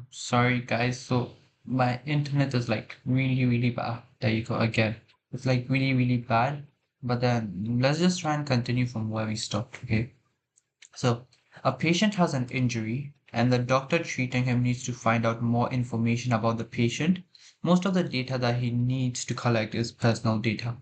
Sorry guys, so my internet is like really, really bad. There you go again. It's like really, really bad. But then let's just try and continue from where we stopped, okay? So a patient has an injury and the doctor treating him needs to find out more information about the patient. Most of the data that he needs to collect is personal data.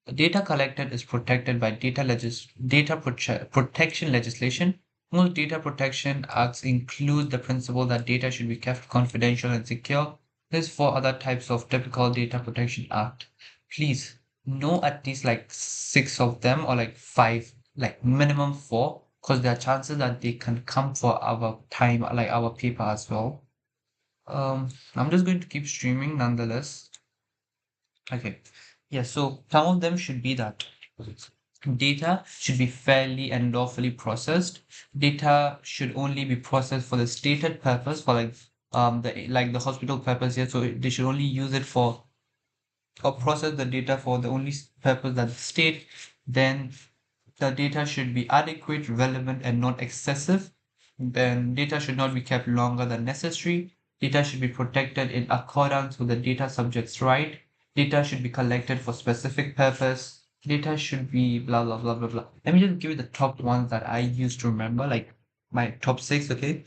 The data collected is protected by protection legislation. Most data protection acts include the principle that data should be kept confidential and secure. There's four other types of typical data protection act. Please know at least like six of them or like five, like minimum four, because there are chances that they can come for our time, like our paper as well. I'm just going to keep streaming nonetheless. Okay. Yeah, so some of them should be that data should be fairly and lawfully processed. Data should only be processed for the stated purpose, for like the hospital purpose here. So they should only use it for or process the data for the only purpose that the state. Then the data should be adequate, relevant, and not excessive. Then data should not be kept longer than necessary. Data should be protected in accordance with the data subject's right. Data should be collected for specific purpose. Data should be blah blah blah blah blah. Let me just give you the top ones that I used to remember, like my top six, okay?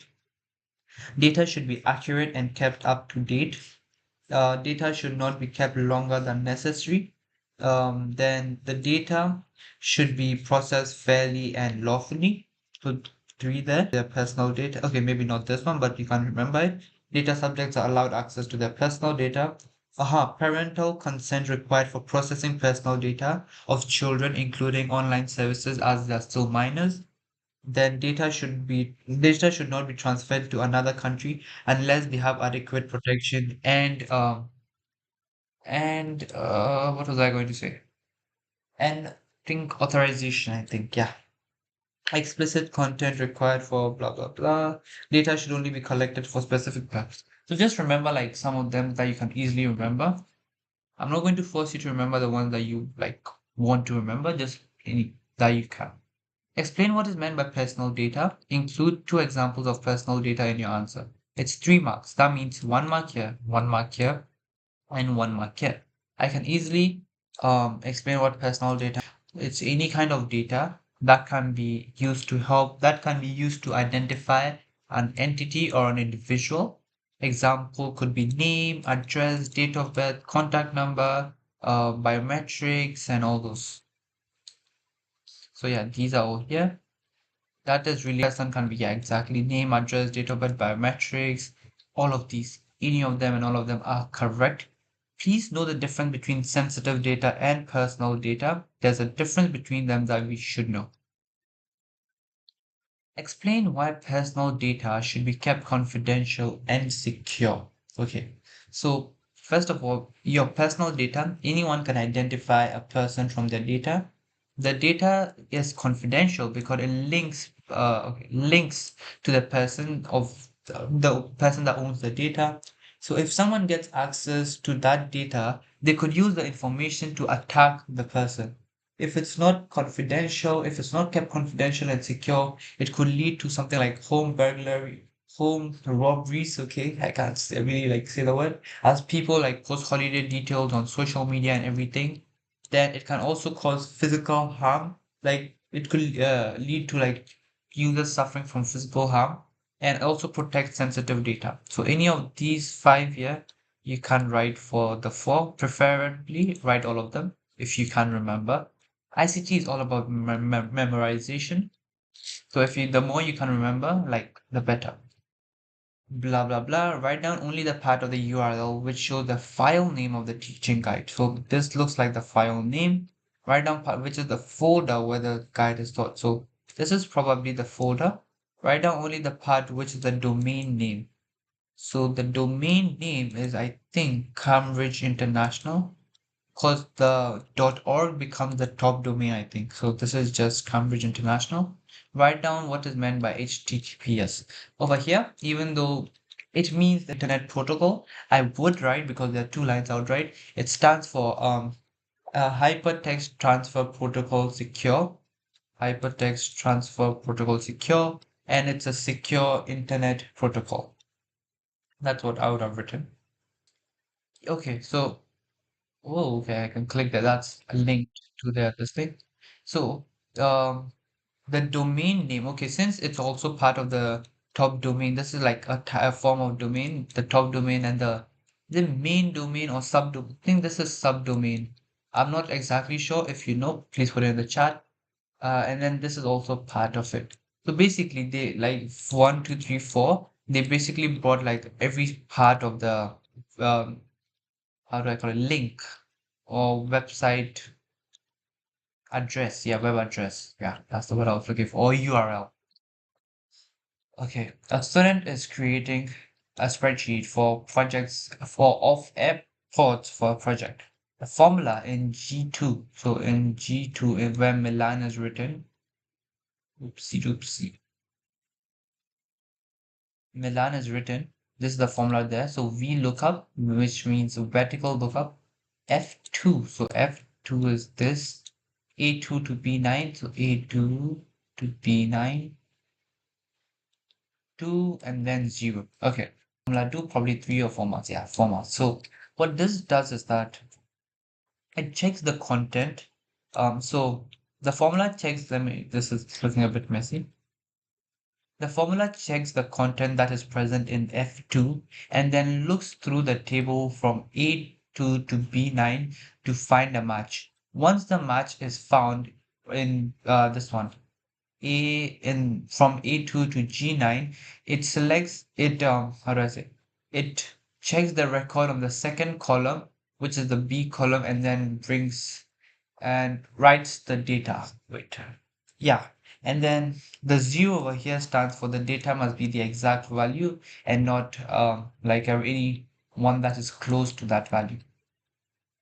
Data should be accurate and kept up to date. Data should not be kept longer than necessary. Then the data should be processed fairly and lawfully. So three there, their personal data. Okay, maybe not this one, but you can remember it. Data subjects are allowed access to their personal data. Parental consent required for processing personal data of children, including online services as they are still minors. Then data should not be transferred to another country unless they have adequate protection and what was I going to say? And think authorization, I think, yeah. Explicit content required for blah blah blah. Data should only be collected for specific purpose. So just remember like some of them that you can easily remember. I'm not going to force you to remember the ones that you like want to remember, just any that you can. Explain what is meant by personal data. Include two examples of personal data in your answer. It's 3 marks. That means 1 mark here, 1 mark here, and 1 mark here. I can easily explain what personal data. It's any kind of data that can be used to help, that can be used to identify an entity or an individual. Example could be name, address, date of birth, contact number, biometrics, and all those. So yeah, these are all here. That is really person can be, yeah, exactly, name, address, date of birth, biometrics, all of these. Any of them and all of them are correct. Please know the difference between sensitive data and personal data. There's a difference between them that we should know. Explain why personal data should be kept confidential and secure. Okay, so first of all, your personal data, anyone can identify a person from their data. The data is confidential because it links to the person of the person that owns the data. So if someone gets access to that data, they could use the information to attack the person. If it's not confidential, if it's not kept confidential and secure, it could lead to something like home burglary, home robberies. Okay, I can't say, really like say the word. As people like post holiday details on social media and everything, then it can also cause physical harm. Like it could lead to like users suffering from physical harm and also protect sensitive data. So any of these five here, you can write for the four, preferably write all of them if you can remember. ICT is all about memorization. So if you, the more you can remember, like the better. Blah blah blah. Write down only the part of the URL which shows the file name of the teaching guide. So this looks like the file name. Write down part which is the folder where the guide is stored. So this is probably the folder. Write down only the part which is the domain name. So the domain name is, I think, Cambridge International, because the .org becomes the top domain, I think. So this is just Cambridge International. Write down what is meant by HTTPS. Over here, even though it means the Internet Protocol, I would write, because there are two lines I would write. It stands for Hypertext Transfer Protocol Secure. Hypertext Transfer Protocol Secure, and it's a secure Internet protocol. That's what I would have written. Okay, so oh, okay, I can click that. That's a link to this thing. So um, the domain name. Okay, since it's also part of the top domain, this is like a form of domain. The top domain and the main domain or subdomain. I think this is subdomain. I'm not exactly sure. If you know, please put it in the chat. And then this is also part of it. So basically, they like one, two, three, four. They basically brought like every part of the how do I call it, link or website address. Yeah, web address. Yeah, that's the word I was looking for. Or URL. Okay, a student is creating a spreadsheet for projects for of app ports for a project. The formula in G2. So in G2, where Milan is written. Oopsie doopsie. Milan is written. This is the formula there. So V lookup, which means vertical lookup. F2. So F2 is this. A2 to B9. So A2 to B9. 2 and then 0. Okay. Formula 2, probably 3 or 4 marks. Yeah, 4 marks. So what this does is that it checks the content. So the formula checks, this is looking a bit messy. The formula checks the content that is present in F2 and then looks through the table from A2 to B9 to find a match. Once the match is found in this one, A in from A2 to G9, it selects it, how do I say? It checks the record on the second column, which is the B column, and then brings and writes the data. Wait. Yeah. And then the 0 over here stands for the data must be the exact value and not like any one that is close to that value.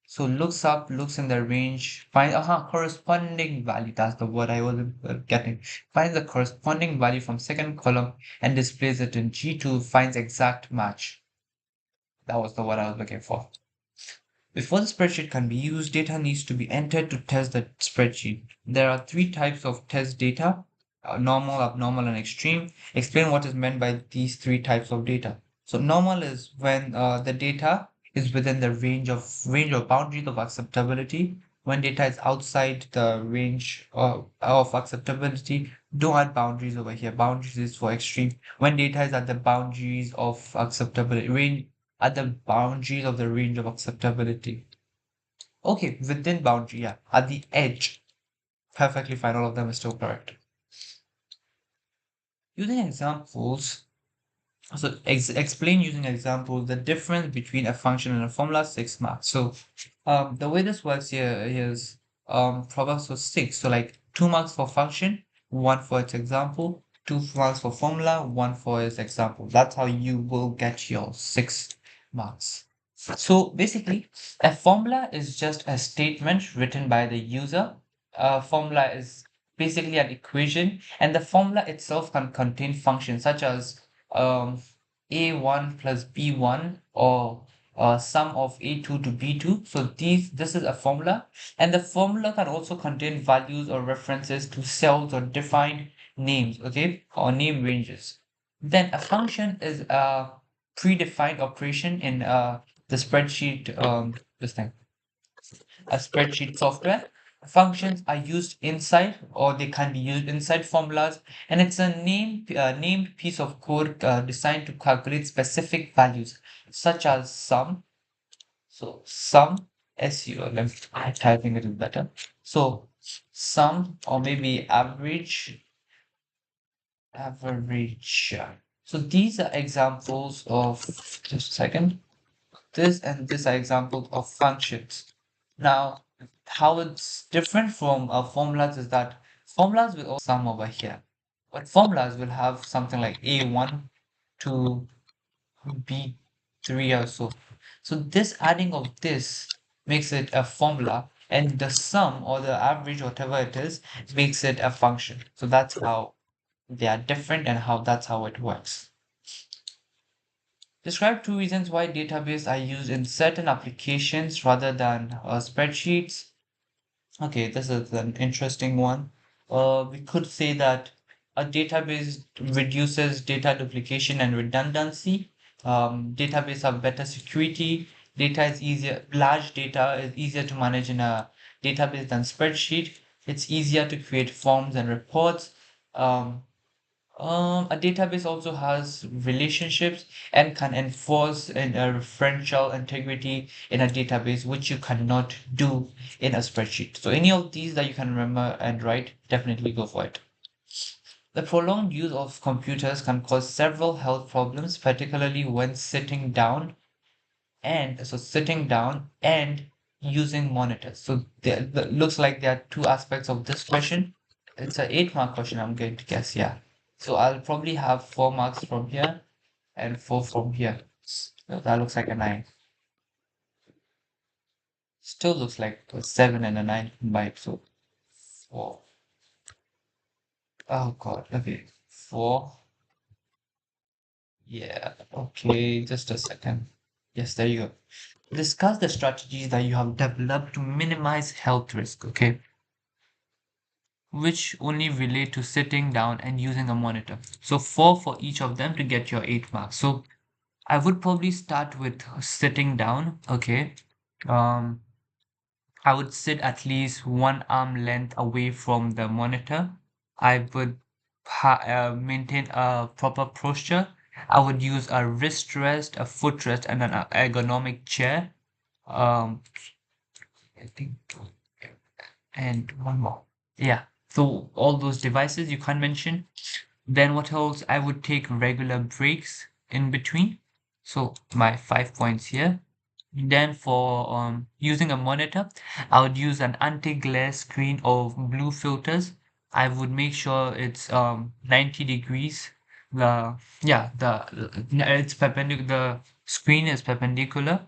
So looks up, looks in the range, find corresponding value. That's the word I wasn't getting. Finds the corresponding value from second column and displays it in G2, finds exact match. That was the word I was looking for. Before the spreadsheet can be used, data needs to be entered to test the spreadsheet. There are three types of test data: normal, abnormal, and extreme. Explain what is meant by these three types of data. So normal is when the data is within the range or boundaries of acceptability. When data is outside the range of acceptability, don't add boundaries over here. Boundaries is for extreme. When data is at the boundaries of acceptability, range at the boundaries of the range of acceptability. Okay, within boundary, yeah. At the edge, perfectly fine. All of them is still correct. Using examples, so explain using examples the difference between a function and a formula, 6 marks. So the way this works here is proverbs for 6. So like 2 marks for function, one for its example, 2 marks for formula, one for its example. That's how you will get your 6 marks. So basically, a formula is just a statement written by the user. A formula is basically an equation, and the formula itself can contain functions such as um, a1 plus b1 or sum of a2 to b2. So this is a formula, and the formula can also contain values or references to cells or defined names, okay, or name ranges. Then a function is a predefined operation in the spreadsheet, this thing, a spreadsheet software. Functions are used inside or they can be used inside formulas, and it's a named piece of code designed to calculate specific values such as sum. So sum, SU, let me typing it is better. So sum or maybe average. So these are examples of, just a second. This and this are examples of functions. Now, how it's different from formulas is that formulas will also sum over here, but formulas will have something like A1 to B3 or so. So this adding of this makes it a formula, and the sum or the average, whatever it is, makes it a function. So that's how they are different and how that's how it works. Describe 2 reasons why databases are used in certain applications rather than spreadsheets. Okay, this is an interesting one. We could say that a database reduces data duplication and redundancy. Database have better security. Data is easier. Large data is easier to manage in a database than spreadsheet. It's easier to create forms and reports. Um, a database also has relationships and can enforce a referential integrity in a database, which you cannot do in a spreadsheet. So any of these that you can remember and write, definitely go for it. The prolonged use of computers can cause several health problems, particularly when sitting down and using monitors. So there looks like there are two aspects of this question. It's an 8 mark question, I'm going to guess, yeah. So I'll probably have 4 marks from here and four from here. So that looks like a nine. Still looks like a seven and a nine combined. So four. Oh God. Okay. Four. Yeah. Okay. Just a second. Yes, there you go. Discuss the strategies that you have developed to minimize health risk. Okay. Which only relate to sitting down and using a monitor. So four for each of them to get your 8 marks. So I would probably start with sitting down. Okay. Um, I would sit at least one arm length away from the monitor. I would maintain a proper posture. I would use a wrist rest, a foot rest, and an ergonomic chair. Um, I think, and one more. Yeah. So all those devices you can't mention. Then what else? I would take regular breaks in between. So my 5 points here. Then for using a monitor, I would use an anti-glare screen or blue filters. I would make sure it's 90 degrees. The yeah, it's perpendicular. The screen is perpendicular.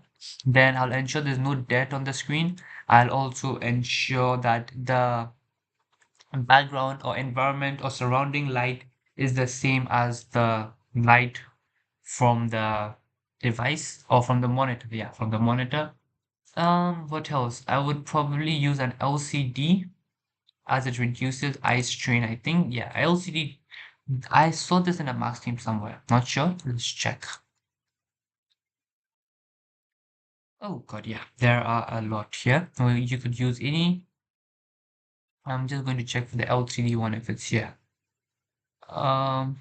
Then I'll ensure there's no dirt on the screen. I'll also ensure that the background or environment or surrounding light is the same as the light from the device or from the monitor. Yeah, from the monitor. What else? I would probably use an LCD as it reduces eye strain. I think, yeah, LCD. I saw this in a max team somewhere. Not sure. Let's check. Oh God, yeah, there are a lot here. Well, you could use any. I'm just going to check for the LCD one if it's here. Um,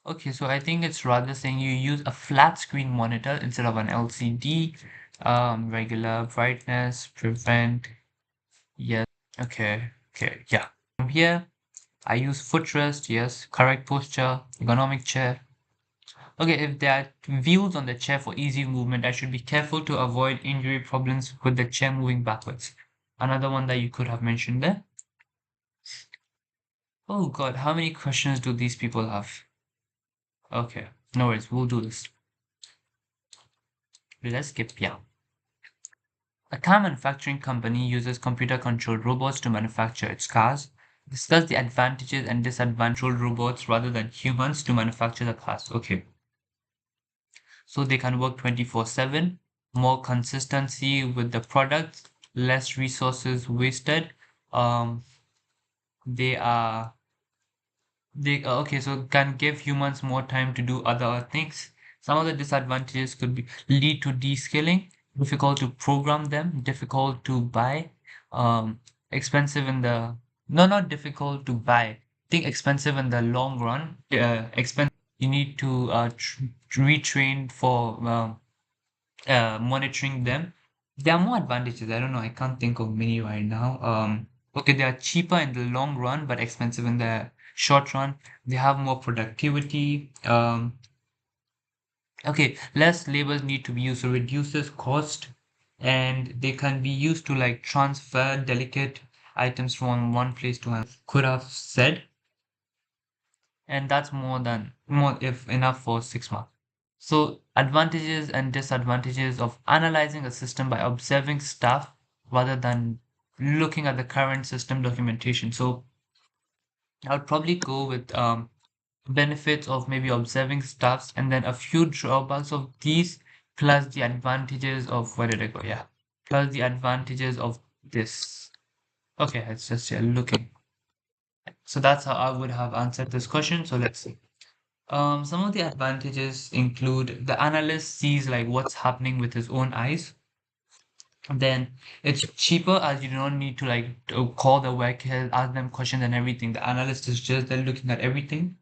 okay, so I think it's rather saying you use a flat screen monitor instead of an LCD. Regular brightness, prevent. Yes. Okay. Okay. Yeah. From here, I use footrest. Yes. Correct posture. Ergonomic chair. Okay. If there are wheels on the chair for easy movement, I should be careful to avoid injury problems with the chair moving backwards. Another one that you could have mentioned there. Oh God, how many questions do these people have? Okay. No worries. We'll do this. Let's skip. Yeah. A car manufacturing company uses computer-controlled robots to manufacture its cars. Discuss the advantages and disadvantages of robots rather than humans to manufacture the cars. Okay, so they can work 24/7, more consistency with the products, less resources wasted. Um, they are they okay, so can give humans more time to do other things. Some of the disadvantages could be lead to descaling, difficult to program them, difficult to buy, expensive in the no, not difficult to buy. I think expensive in the long run. Expensive. You need to retrain for monitoring them. There are more advantages. I don't know. I can't think of many right now. Okay, they are cheaper in the long run, but expensive in the short run. They have more productivity. Okay, less labels need to be used, so reduces cost, and they can be used to like transfer delicate items from one place to another. Could have said, and that's more if enough for 6 marks. So advantages and disadvantages of analyzing a system by observing stuff rather than looking at the current system documentation. So I would probably go with benefits of maybe observing stuffs and then a few drawbacks of these plus the advantages of where did I go? Yeah. Plus the advantages of this. Okay, it's just looking. So that's how I would have answered this question. So let's see. Some of the advantages include the analyst sees like what's happening with his own eyes. Then it's cheaper as you don't need to like to call the workers, ask them questions and everything. The analyst is just there looking at everything.